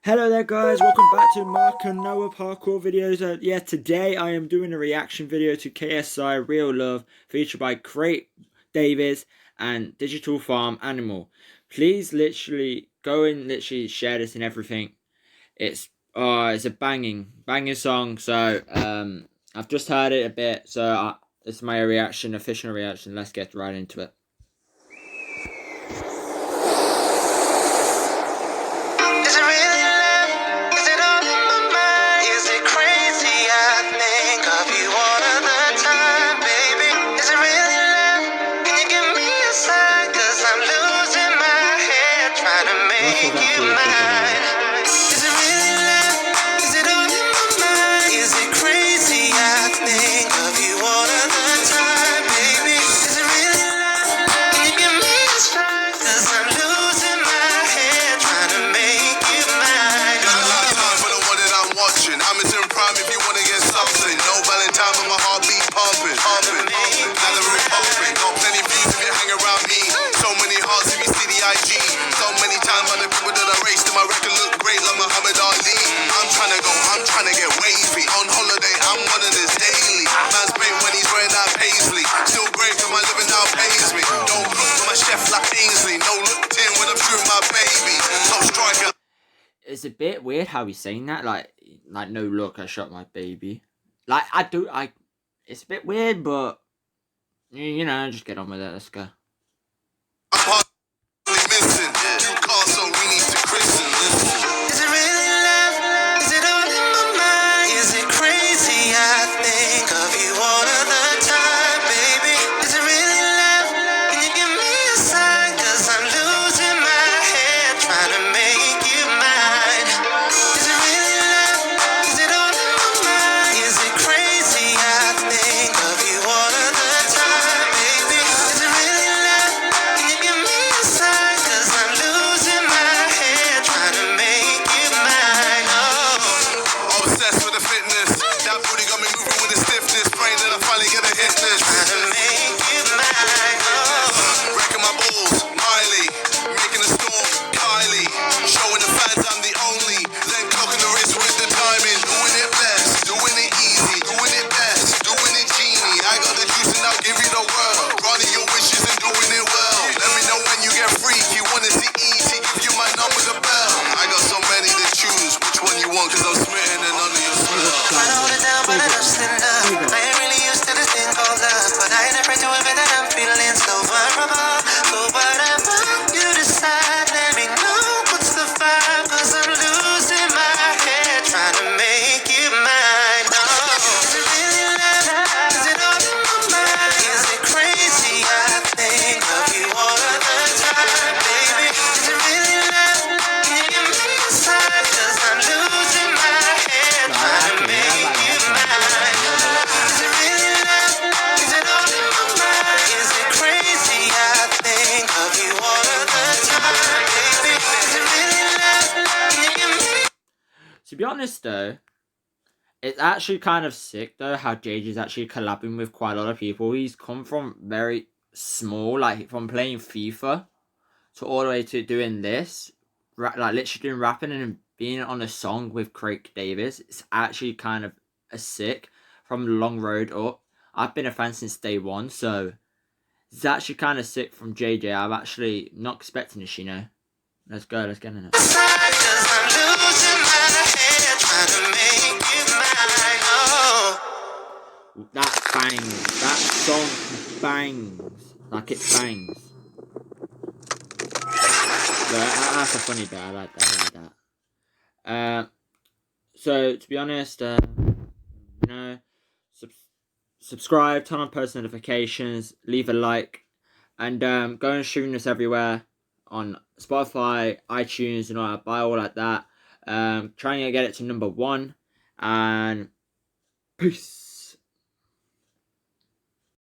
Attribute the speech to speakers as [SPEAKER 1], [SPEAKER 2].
[SPEAKER 1] Hello there guys, welcome back to Mark and Noah parkour videos. Today I am doing a reaction video to KSI Real Love featured by Davies and Digital Farm Animal. Please literally go and share this and everything. It's a banging song. So I've just heard it a bit, so it's my reaction, official reaction. Let's get right into it.
[SPEAKER 2] I'm trying to get wavy. On holiday, I'm one of this daily. Man's pain when he's wearing that paisley. Still great for my living now pays me. Don't look for my chef like Ainsley. No looked in when I'm shooting my baby. Top striker.
[SPEAKER 1] It's a bit weird how he's saying that, like no look, I shot my baby. It's a bit weird, but you know, just get on with it. Let's go.
[SPEAKER 2] I'm hardly missing. You call, so we need to christen. Listen. Is it really love? Is it all in my mind? Is it crazy? I think of you all of the time, baby. Is it really love? Can you give me a sign? Cause I'm losing my head trying to make you mine. Is it really love? Is it all in my mind? Is it crazy? I think of you all of the time, baby. Is it really love? Can you give me a sign? Cause I'm losing my head trying to make you mine. Oh, obsessed with the fitness. That booty got me moving with the stiffness. Praying that I finally get a hit list. Trying to make you mine. Oh, wrecking my balls, Miley. Making a storm, Kylie. Showing the fans I'm the only. Then clocking the wrist with the timing. Doing it best, doing it easy. Doing it best, doing it genie. I got the juice and I'll give you the world. Running your wishes and doing it well. Let me know when you get free. You wanna see easy, give you my number, the bell. I got so many to choose. Which one you want? Cause I'm smitten and under your spell. I hold it down, but I don't sit up. I ain't really used to this thing called love. But I ain't afraid to admit that I'm feeling so vulnerable. So whatever you decide, let me know what's the vibe. Cause I'm losing my head trying to make you mine. Oh, is it really love? Is it all in my mind? Is it crazy? I think of you all of the time, baby. Is it really love? Can you give me a sign? Cause I'm losing my head trying to make you mine. Is it really love? Is it all in my mind? Is it crazy? I think of you all of the time, baby. Is it really love? Can you give me?
[SPEAKER 1] To be honest though, it's actually kind of sick though how JJ's actually collabing with quite a lot of people. He's come from very small, like from playing FIFA to all the way to doing this, like literally doing rapping and being on a song with Craig Davis. It's actually kind of a sick from the long road up. I've been a fan since day one, so it's actually kind of sick from JJ. I'm actually not expecting this, you know. Let's go, let's get in it.
[SPEAKER 2] Cause I'm losing my head trying to make you mine. Oh.
[SPEAKER 1] That bangs. That song bangs. Like it bangs. That's a funny bit. I like that. So to be honest, you know, subscribe, turn on post notifications, leave a like, and go and stream this everywhere on Spotify, iTunes, and all that. Buy all like that. Trying to get it to #1, and peace.